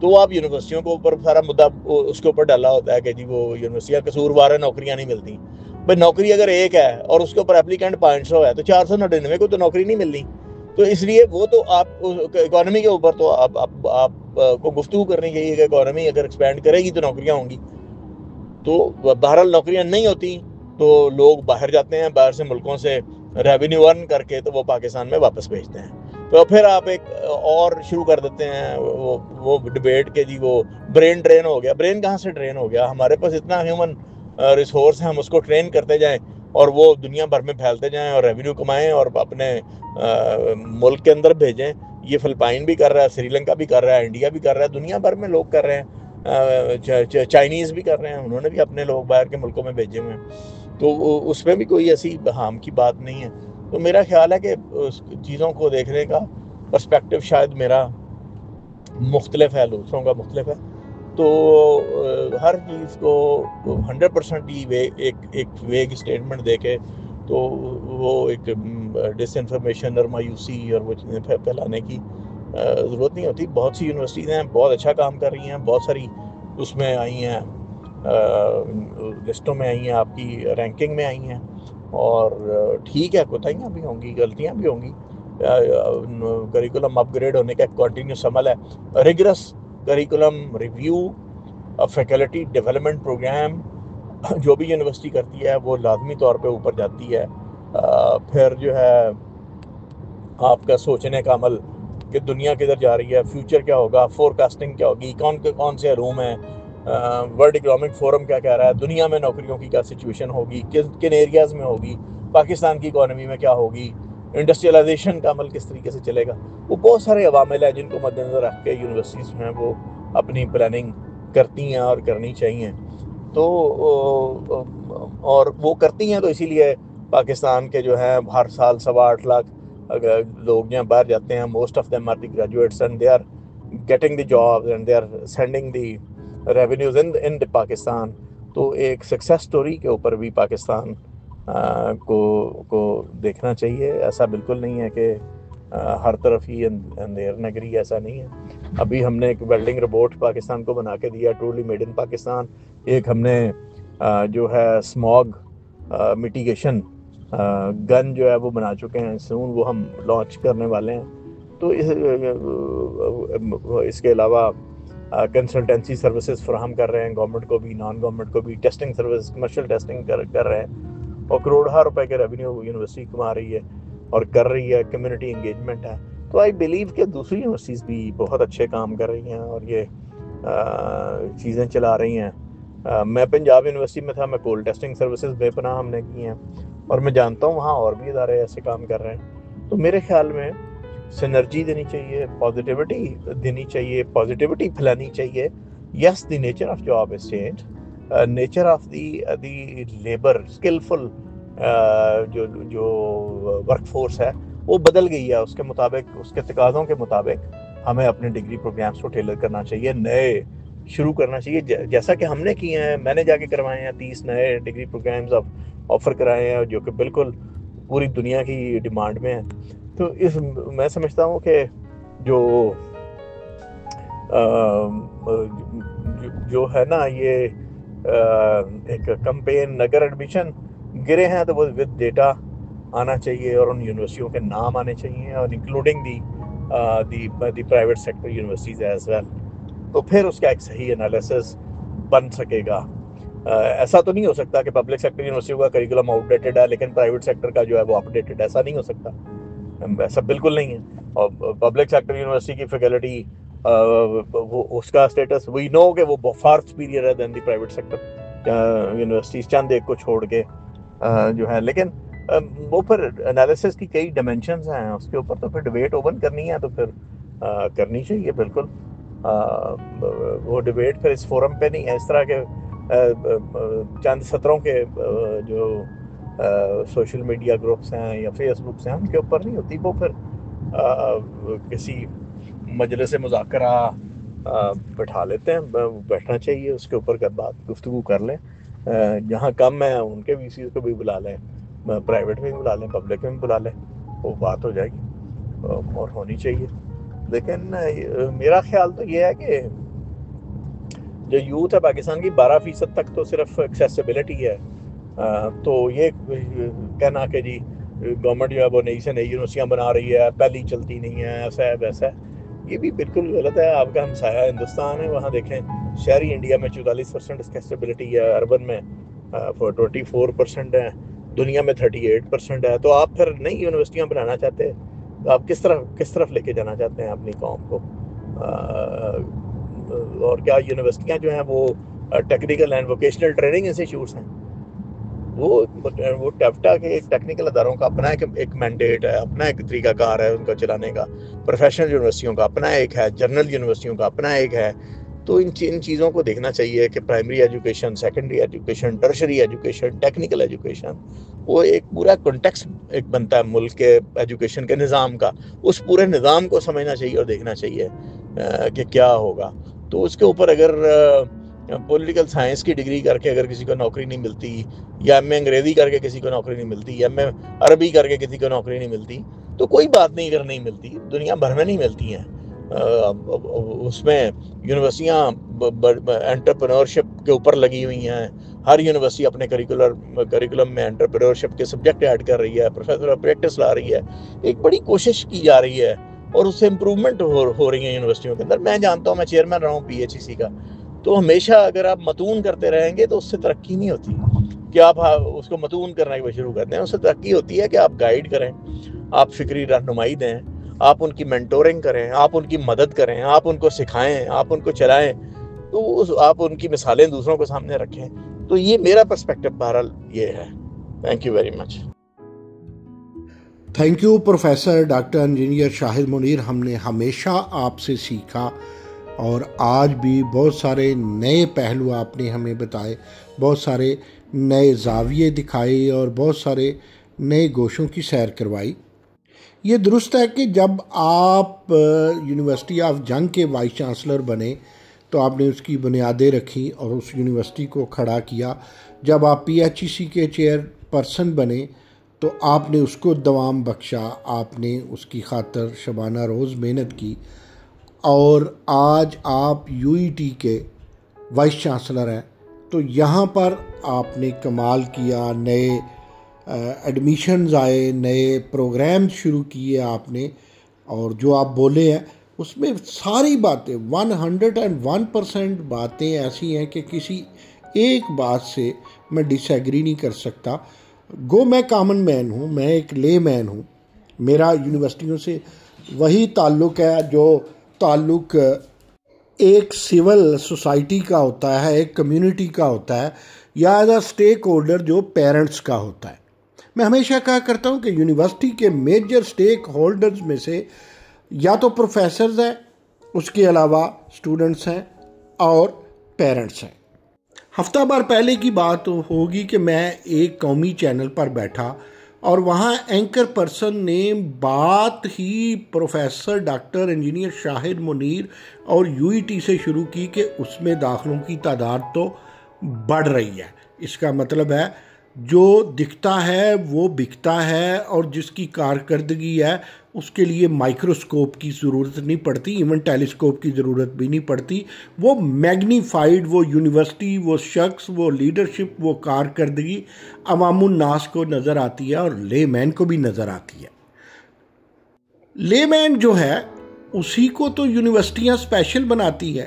تو آپ یونیورسٹیوں کے اوپر سارا مدعا اس کے اوپر ڈالا ہوتا ہے کہ جی وہ یونیورسٹیاں قصوروار ہیں، نوکریاں نہیں ملتی. بھائی نوکری اگر ایک ہے اور اس کے اوپر اپلیکینٹ 500 ہے تو 499 کو تو نوکری نہیں ملنی. تو اس لیے وہ تو آپ اکانومی کے اوپر تو آپ کو گفتگو کرنی چاہیے کہ اکانومی اگر ایکسپینڈ کرے گی تو نوکریاں ہوں گی. تو بہرحال نوکریاں نہیں ہوتی تو لوگ باہر جاتے ہیں، باہر سے ملکوں سے ریونیو ارن کر کے تو وہ پاکستان میں واپس بھیجتے ہیں. تو پھر آپ ایک اور شروع کر دیتے ہیں وہ ڈبیٹ کہ جی وہ برین ڈرین ہو گیا. برین کہاں سے ڈرین ہو گیا؟ ہمارے پاس اتنا ہیومن ریسورس ہے، ہم اس کو ٹرین کرتے جائیں اور وہ دنیا بھر میں پھیلتے جائیں اور ریونیو کمائیں اور اپنے ملک کے اندر بھیجیں. یہ فلپائن بھی کر رہا ہے، سری لنکا بھی کر رہا ہے، انڈیا بھی کر رہا ہے، دنیا بھر میں لوگ کر رہے ہیں. چائنیز بھی کر رہے ہیں، انہوں نے بھی اپنے لوگ باہر کے ملکوں میں بھیجے ہوئے ہیں. تو اس میں بھی کوئی ایسی بہام کی بات نہیں ہے. تو میرا خیال ہے کہ چیزوں کو دیکھنے کا پرسپیکٹو شاید میرا مختلف ہے، دوسروں کا مختلف ہے. تو ہر چیز کو 100% ایک ویگ اسٹیٹمنٹ دے کے تو وہ ایک ڈس انفارمیشن اور مایوسی اور وہ چیزیں پھیلانے کی ضرورت نہیں ہوتی. بہت سی یونیورسٹیز ہیں بہت اچھا کام کر رہی ہیں، بہت ساری اس میں آئی ہیں، لسٹوں میں آئی ہیں، آپ کی رینکنگ میں آئی ہیں. اور ٹھیک ہے، کوتاہیاں بھی ہوں گی، غلطیاں بھی ہوں گی. کریکولم اپ گریڈ ہونے کا ایک کنٹینیوس عمل ہے. Rigorous curriculum review, faculty development program جو بھی یونیورسٹی کرتی ہے وہ لازمی طور پہ اوپر جاتی ہے. پھر جو ہے آپ کا سوچنے کا عمل کہ دنیا کدھر جا رہی ہے، فیوچر کیا ہوگا، فور کاسٹنگ کیا ہوگی، کون سے روم ہیں، ورلڈ اکنامک فورم کیا کہہ رہا ہے، دنیا میں نوکریوں کی کیا سچویشن ہوگی، کن ایریاز میں ہوگی، پاکستان کی اکانومی میں کیا ہوگی، انڈسٹریلائزیشن کا عمل کس طریقے سے چلے گا. وہ بہت سارے عوامل ہیں جن کو مد نظر رکھ کے یونیورسٹیز جو ہیں وہ اپنی پلاننگ کرتی ہیں اور کرنی چاہیے. تو اور وہ کرتی ہیں تو اسی لیے پاکستان کے جو ہیں ہر سال 8.25 لاکھ لوگ جو باہر جاتے ہیں. Most of them are the graduates and they are getting the jobs and they are sending the revenues in Pakistan. تو ایک سکسیس سٹوری کے اوپر بھی پاکستان کو دیکھنا چاہیے. ایسا بالکل نہیں ہے کہ ہر طرف ہی اندھیر نگری، ایسا نہیں ہے. ابھی ہم نے ایک ویلڈنگ رپورٹ پاکستان کو بنا کے دیا، ٹرولی میڈ ان پاکستان. ایک ہم نے جو ہے اسموگ میٹیگیشن گن جو ہے وہ بنا چکے ہیں، سون وہ ہم لانچ کرنے والے ہیں. تو اس کے علاوہ کنسلٹنسی سروسز فراہم کر رہے ہیں، گورنمنٹ کو بھی نان گورنمنٹ کو بھی. ٹیسٹنگ سروس، کمرشل ٹیسٹنگ کر رہے ہیں اور کروڑوں روپے کے ریونیو یونیورسٹی کما رہی ہے اور کر رہی ہے. کمیونٹی انگیجمنٹ ہے. تو آئی بلیو کہ دوسری یونیورسٹیز بھی بہت اچھے کام کر رہی ہیں اور یہ چیزیں چلا رہی ہیں. میں پنجاب یونیورسٹی میں تھا، میں کول ٹیسٹنگ سروسز بے پناہ ہم نے کی ہیں اور میں جانتا ہوں وہاں اور بھی ادارے ایسے کام کر رہے ہیں. تو میرے خیال میں سنرجی دینی چاہیے، پازیٹیوٹی دینی چاہیے، پازیٹیوٹی پھیلانی چاہیے. Yes, the nature of job is change, nature of the labour skilful جو ورک فورس ہے وہ بدل گئی ہے. اس کے مطابق، اس کے تقاضوں کے مطابق ہمیں اپنے ڈگری پروگرامس کو ٹیلر کرنا چاہیے، نئے شروع کرنا چاہیے، جیسا کہ ہم نے کیے ہیں. میں نے جا کے کروائے ہیں 30 نئے ڈگری پروگرامز آفر کرائے ہیں جو کہ بالکل پوری دنیا کی ڈیمانڈ میں ہیں. تو میں سمجھتا ہوں کہ جو ہے نا یہ ایک کمپین، اگر ایڈمیشن گرے ہیں تو وہ ود ڈیٹا آنا چاہیے اور ان یونیورسٹیوں کے نام آنے چاہیے اور including the private sector universities as well. تو پھر اس کا ایک صحیح انالیسس بن سکے گا. ایسا تو نہیں ہو سکتا کہ پبلک سیکٹر یونیورسٹیوں کا کریکولم آؤٹ ڈیٹڈ ہے لیکن پرائیویٹ سیکٹر کا جو ہے وہ اپ ڈیٹڈ. ایسا نہیں ہو سکتا، ایسا بالکل نہیں ہے. اور پبلک سیکٹر یونیورسٹی کی فیکلٹی اس کا اسٹیٹس وی نو کہ وہ فار سپیریئر ہے دین دی پرائیویٹ سیکٹر یونیورسٹیز، چند ایک کو چھوڑ کے جو ہے. لیکن وہ پھر انالیسس کی کئی ڈائمینشنز ہیں، اس کے اوپر تو پھر ڈبیٹ اوپن کرنی ہے تو پھر کرنی چاہیے بالکل. وہ ڈبیٹ پھر اس فورم پہ نہیں ہے، اس طرح کے چند سطروں کے جو سوشل میڈیا گروپس ہیں یا فیس بکس ہیں ان کے اوپر نہیں ہوتی. وہ پھر کسی مجلس مذاکرہ بٹھا لیتے ہیں، بیٹھنا چاہیے اس کے اوپر بات گفتگو کر لیں. جہاں کم ہے ان کے وی سیز کو بھی بلا لیں، پرائیویٹ میں بھی بلا لیں، پبلک میں بھی بلا لیں، وہ بات ہو جائے گی اور ہونی چاہیے. لیکن میرا خیال تو یہ ہے کہ جو یوتھ ہے پاکستان کی 12% تک تو صرف ایکسیسیبلٹی ہے. تو یہ کہنا کہ جی گورنمنٹ جو ہے وہ نئی سے نئی یونیورسٹیاں بنا رہی ہے، پہلی چلتی نہیں ہے، ایسا ہے ویسا ہے، یہ بھی بالکل غلط ہے. آپ کا ہمسایہ ہندوستان ہے، وہاں دیکھیں شہری انڈیا میں 44% اسکیسیبلٹی ہے، اربن میں 24% ہے، دنیا میں 38% ہے. تو آپ پھر نئی یونیورسٹیاں بنانا چاہتے ہیں تو آپ کس طرف لے کے جانا چاہتے ہیں اپنی قوم کو؟ اور کیا یونیورسٹیاں جو ہیں وہ technical and vocational training institutes ہیں؟ وہ ٹیفٹا کے ایک ٹیکنیکل اداروں کا اپنا ایک مینڈیٹ ہے، اپنا ایک طریقہ کار ہے ان کا چلانے کا. پروفیشنل یونیورسٹیوں کا اپنا ایک ہے، جنرل یونیورسٹیوں کا اپنا ایک ہے. تو ان چیزوں کو دیکھنا چاہیے کہ primary education, secondary education, tertiary education, technical education, وہ ایک پورا کنٹیکسٹ ایک بنتا ہے ملک کے ایجوکیشن کے نظام کا. اس پورے نظام کو سمجھنا چاہیے اور دیکھنا چاہیے کہ کیا ہوگا. تو اس کے اوپر اگر پولیٹیکل سائنس کی ڈگری کر کے اگر کسی کو نوکری نہیں ملتی، یا ایم اے انگریزی کر کے کسی کو نوکری نہیں ملتی، یا ایم اے عربی کر کے کسی کو نوکری نہیں ملتی، تو کوئی بات نہیں اگر نہیں ملتی، دنیا بھر میں نہیں ملتی ہیں. اس میں یونیورسٹیاں انٹرپرینورشپ کے اوپر لگی ہوئی ہیں. ہر یونیورسٹی اپنے کریکولم میں انٹرپرینورشپ کے سبجیکٹ ایڈ کر رہی ہے، پروفیسر آف پریکٹس لا رہی ہے. ایک بڑی کوشش کی جا رہی ہے اور اس سے امپرومنٹ ہو رہی ہیں یونیورسٹیوں کے اندر. میں جانتا ہوں، میں چیئرمین رہا ہوں PHEC کا، تو ہمیشہ اگر آپ متون کرتے رہیں گے تو اس سے ترقی نہیں ہوتی کہ آپ اس کو متون کرنا شروع کرتے ہیں. اس سے ترقی ہوتی ہے کہ آپ گائیڈ کریں، آپ فکری رہنمائی دیں، آپ ان کی مینٹورنگ کریں، آپ ان کی مدد کریں، آپ ان کو سکھائیں، آپ ان کو چلائیں، تو آپ ان کی مثالیں دوسروں کو سامنے رکھیں. تو یہ میرا پرسپیکٹو بہرحال یہ ہے. Thank you very much. Thank you professor doctor engineer Shahid Munir. ہم نے ہمیشہ آپ سے سیکھا اور آج بھی بہت سارے نئے پہلو آپ نے ہمیں بتائے، بہت سارے نئے زاویے دکھائے اور بہت سارے نئے گوشوں کی سیر کروائی. یہ درست ہے کہ جب آپ یونیورسٹی آف جنگ کے وائس چانسلر بنے تو آپ نے اس کی بنیادیں رکھی اور اس یونیورسٹی کو کھڑا کیا. جب آپ PHEC کے چیئر پرسن بنے تو آپ نے اس کو دوام بخشا، آپ نے اس کی خاطر شبانہ روز محنت کی، اور آج آپ UET کے وائس چانسلر ہیں. تو یہاں پر آپ نے کمال کیا، نئے ایڈمیشنز آئے، نئے پروگرام شروع کیے آپ نے، اور جو آپ بولے ہیں اس میں ساری باتیں 101% باتیں ایسی ہیں کہ کسی ایک بات سے میں ڈس ایگری نہیں کر سکتا. گو میں کامن مین ہوں، میں ایک لے مین ہوں، میرا یونیورسٹیوں سے وہی تعلق ہے جو تعلق ایک سول سوسائٹی کا ہوتا ہے، ایک کمیونٹی کا ہوتا ہے، یا ایز اے اسٹیک ہولڈر جو پیرنٹس کا ہوتا ہے. میں ہمیشہ کہا کرتا ہوں کہ یونیورسٹی کے میجر اسٹیک ہولڈرز میں سے یا تو پروفیسرز ہیں، اس کے علاوہ اسٹوڈنٹس ہیں اور پیرنٹس ہیں. ہفتہ بھر پہلے کی بات ہوگی کہ میں ایک قومی چینل پر بیٹھا اور وہاں اینکر پرسن نے بات ہی professor doctor engineer Shahid Munir اور UET سے شروع کی کہ اس میں داخلوں کی تعداد تو بڑھ رہی ہے. اس کا مطلب ہے جو دکھتا ہے وہ بکتا ہے، اور جس کی کارکردگی ہے اس کے لیے مائکروسکوپ کی ضرورت نہیں پڑتی، ایون ٹیلیسکوپ کی ضرورت بھی نہیں پڑتی. وہ میگنیفائڈ، وہ یونیورسٹی، وہ شخص، وہ لیڈرشپ، وہ کارکردگی عوام الناس کو نظر آتی ہے اور لے مین کو بھی نظر آتی ہے. لے مین جو ہے اسی کو تو یونیورسٹیاں اسپیشل بناتی ہے.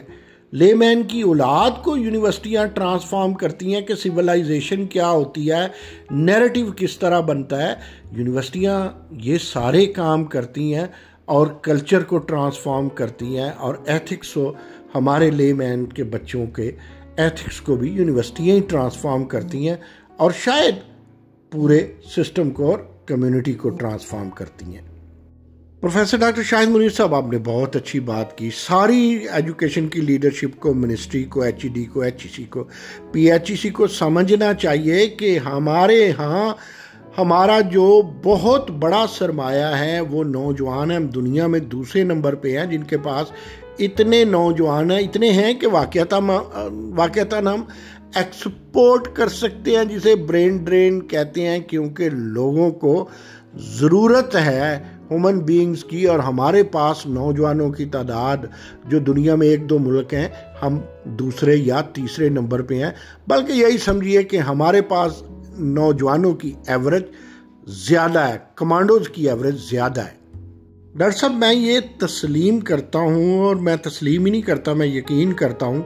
لے مین کی اولاد کو یونیورسٹیاں ٹرانسفارم کرتی ہیں کہ سویلائزیشن کیا ہوتی ہے، نیریٹو کس طرح بنتا ہے. یونیورسٹیاں یہ سارے کام کرتی ہیں اور کلچر کو ٹرانسفارم کرتی ہیں، اور ایتھکس کو، ہمارے لے مین کے بچوں کے ایتھکس کو بھی یونیورسٹیاں ہی ٹرانسفارم کرتی ہیں، اور شاید پورے سسٹم کو اور کمیونٹی کو ٹرانسفارم کرتی ہیں. پروفیسر ڈاکٹر شاہد منیر صاحب، آپ نے بہت اچھی بات کی. ساری ایجوکیشن کی لیڈرشپ کو، منسٹری کو، HED کو، HEC کو، PHEC کو سمجھنا چاہیے کہ ہمارے ہاں ہمارا جو بہت بڑا سرمایہ ہے وہ نوجوان ہیں. ہم دنیا میں دوسرے نمبر پہ ہیں جن کے پاس اتنے نوجوان ہیں، اتنے ہیں کہ واقعتاً ہم ایکسپورٹ کر سکتے ہیں، جسے برین ڈرین کہتے ہیں، کیونکہ لوگوں کو ضرورت ہے ہیومن بینگز کی، اور ہمارے پاس نوجوانوں کی تعداد جو دنیا میں 1-2 ملک ہیں، ہم دوسرے یا تیسرے نمبر پہ ہیں، بلکہ یہی سمجھیے کہ ہمارے پاس نوجوانوں کی ایوریج زیادہ ہے، کمانڈوز کی ایوریج زیادہ ہے۔ ڈاکٹر صاحب میں یہ تسلیم کرتا ہوں، اور میں تسلیم ہی نہیں کرتا، میں یقین کرتا ہوں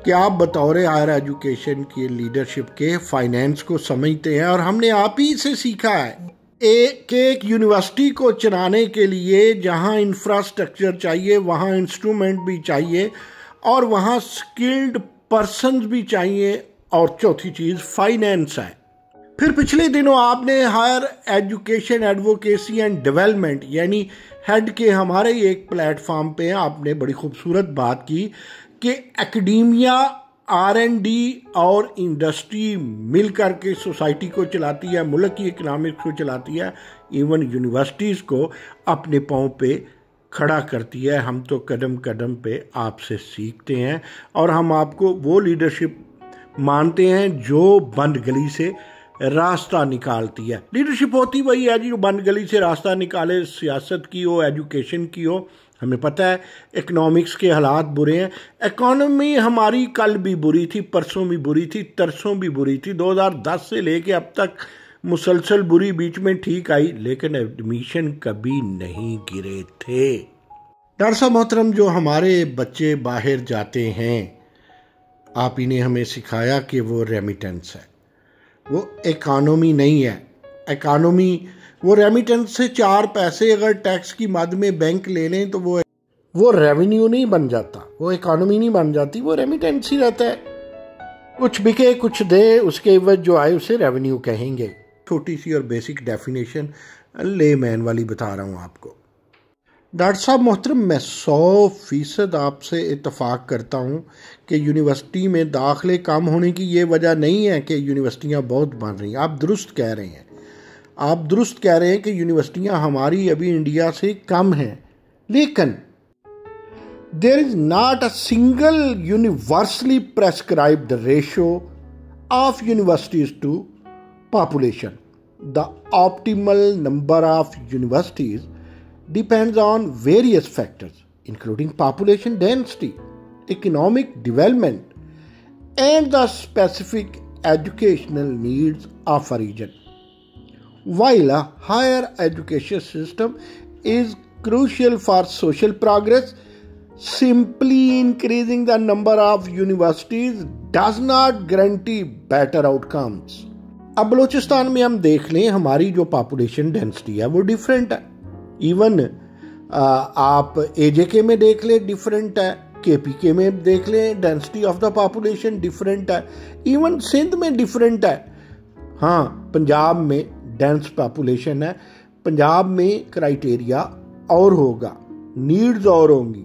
کہ آپ بطور ہائر ایجوکیشن کی لیڈرشپ کے فائنینس کو سمجھتے ہیں، اور ہم نے آپ ہی سے سیکھا ہے کہ ایک یونیورسٹی کو چلانے کے لیے جہاں انفراسٹرکچر چاہیے وہاں انسٹرومنٹ بھی چاہیے، اور وہاں سکلڈ پرسنز بھی چاہیے، اور چوتھی چیز فائنینس ہے۔ پھر پچھلے دنوں آپ نے higher education advocacy and development یعنی ہیڈ کے ہمارے ایک پلیٹ فارم پہ آپ نے بڑی خوبصورت بات کی کہ ایکڈیمیا، R&D اور انڈسٹری مل کر کے سوسائٹی کو چلاتی ہے، ملک کی اکنامکس کو چلاتی ہے، ایون یونیورسٹیز کو اپنے پاؤں پہ کھڑا کرتی ہے۔ ہم تو قدم قدم پہ آپ سے سیکھتے ہیں، اور ہم آپ کو وہ لیڈرشپ مانتے ہیں جو بند گلی سے راستہ نکالتی ہے۔ لیڈرشپ ہوتی وہی ہے جو بند گلی سے راستہ نکالے، سیاست کی ہو، ایجوکیشن کی ہو۔ ہمیں پتہ ہے اکنامکس کے حالات برے ہیں، اکانومی ہماری کل بھی بری تھی، پرسوں بھی بری تھی، ترسوں بھی بری تھی، 2010 سے لے کے اب تک مسلسل بری، بیچ میں ٹھیک آئی، لیکن ایڈمیشن کبھی نہیں گرے تھے۔ ڈاکٹر صاحب محترم، جو ہمارے بچے باہر جاتے ہیں، آپ ہی نے ہمیں سکھایا کہ وہ ریمیٹنس ہے، وہ اکانومی نہیں ہے۔ اکانومی وہ ریمیٹنس سے 4 پیسے اگر ٹیکس کی مد میں بینک لے لیں تو وہ ریونیو نہیں بن جاتا، وہ اکانومی نہیں بن جاتی، وہ ریمیٹنس ہی رہتا ہے۔ کچھ بکے کچھ دے، اس کے عوض جو آئے اسے ریونیو کہیں گے۔ چھوٹی سی اور بیسک ڈیفینیشن لے مین والی بتا رہا ہوں آپ کو۔ ڈاکٹر صاحب محترم، میں 100% آپ سے اتفاق کرتا ہوں کہ یونیورسٹی میں داخلے کم ہونے کی یہ وجہ نہیں ہے کہ یونیورسٹیاں بہت بن رہی ہیں۔ آپ درست کہہ رہے ہیں، آپ درست کہہ رہے ہیں کہ یونیورسٹیاں ہماری ابھی انڈیا سے کم ہیں، لیکن there is not a single universally prescribed ratio of universities to population. The optimal number of universities depends on various factors, including population density, economic development, and the specific educational needs of a region. While a higher education system is crucial for social progress, simply increasing the number of universities does not guarantee better outcomes. اب بلوچستان میں ہم دیکھ لیں، ہماری جو population density ہے وہ different ہے۔ ایون آپ AJK میں دیکھ لیں ڈیفرنٹ ہے، KPK میں دیکھ لیں density of the population different ہے، ایون سندھ میں ڈیفرنٹ ہے۔ ہاں، پنجاب میں ڈینس پاپولیشن ہے، پنجاب میں کرائیٹیریا اور ہوگا، نیڈز اور ہوں گی،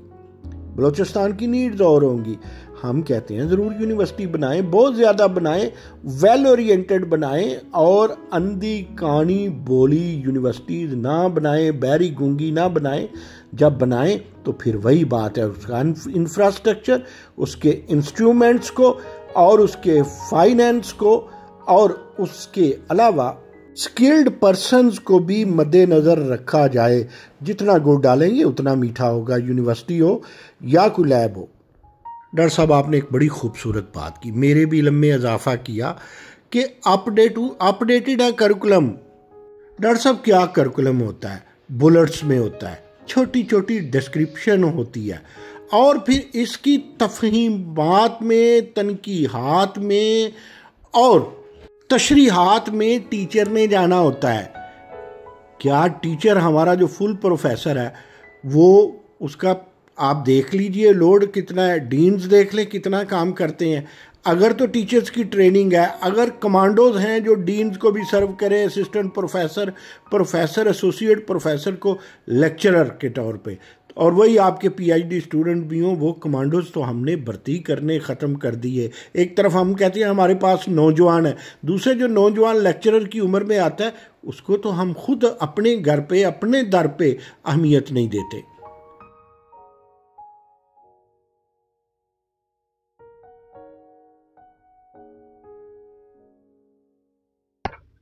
بلوچستان کی نیڈز اور ہوں گی۔ ہم کہتے ہیں ضرور یونیورسٹی بنائیں، بہت زیادہ بنائیں، ویل اورینٹڈ بنائیں، اور اندھی کانی بولی یونیورسٹیز نہ بنائیں، بہری گونگی نہ بنائیں۔ جب بنائیں تو پھر وہی بات ہے، اس کا انفراسٹرکچر، اس کے انسٹرومنٹس کو، اور اس کے فائنینس کو، اور اس کے علاوہ سکلڈ پرسنز کو بھی مد نظر رکھا جائے۔ جتنا گڑ ڈالیں گے اتنا میٹھا ہوگا، یونیورسٹی ہو یا کوئی لیب ہو۔ ڈاکٹر صاحب آپ نے ایک بڑی خوبصورت بات کی، میرے بھی علم میں اضافہ کیا کہ اپڈیٹڈ ہے کریکولم۔ ڈاکٹر صاحب کیا کریکولم ہوتا ہے؟ بلٹس میں ہوتا ہے، چھوٹی چھوٹی ڈسکرپشن ہوتی ہے، اور پھر اس کی تفہیمات میں، تنقیحات میں اور تشریحات میں ٹیچر نے جانا ہوتا ہے۔ کیا ٹیچر ہمارا جو فل پروفیسر ہے وہ اس کا آپ دیکھ لیجئے لوڈ کتنا ہے، ڈینز دیکھ لیں کتنا کام کرتے ہیں۔ اگر تو ٹیچرز کی ٹریننگ ہے، اگر کمانڈوز ہیں جو ڈینز کو بھی سرو کریں، اسسٹنٹ پروفیسر، ایسوسیٹ پروفیسر کو لیکچرر کے طور پہ، اور وہی آپ کے PhD اسٹوڈنٹ بھی ہوں، وہ کمانڈوز تو ہم نے بھرتی کرنے ختم کر دیے۔ ایک طرف ہم کہتے ہیں ہمارے پاس نوجوان ہے، دوسرے جو نوجوان لیکچرر کی عمر میں آتا ہے اس کو تو ہم خود اپنے گھر پہ، اپنے در پہ اہمیت نہیں دیتے۔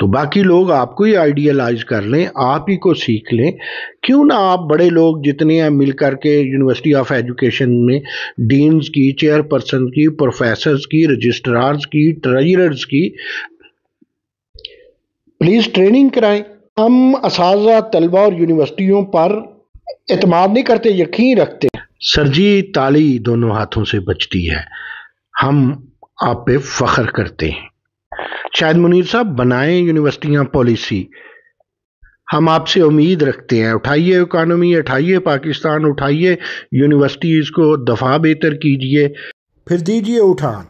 تو باقی لوگ آپ کو ہی آئیڈیالائز کر لیں، آپ ہی کو سیکھ لیں. کیوں نہ آپ بڑے لوگ جتنے ہیں مل کر کے یونیورسٹی آف ایجوکیشن میں ڈینز کی، چیئر پرسن کی، پروفیسرز کی، رجسٹرارز کی، ٹریجررز کی پلیز ٹریننگ کرائیں. ہم اساتذہ، طلبہ اور یونیورسٹیوں پر اعتماد نہیں کرتے، یقین رکھتے. سر جی تالی دونوں ہاتھوں سے بچتی ہے، ہم آپ پہ فخر کرتے ہیں. شاہد منیر صاحب بنائیں یونیورسٹیاں پالیسی، ہم آپ سے امید رکھتے ہیں. اٹھائیے اکانومی، اٹھائیے پاکستان، اٹھائیے یونیورسٹیز کو دفعہ بہتر کیجیے، پھر دیجیے اٹھان.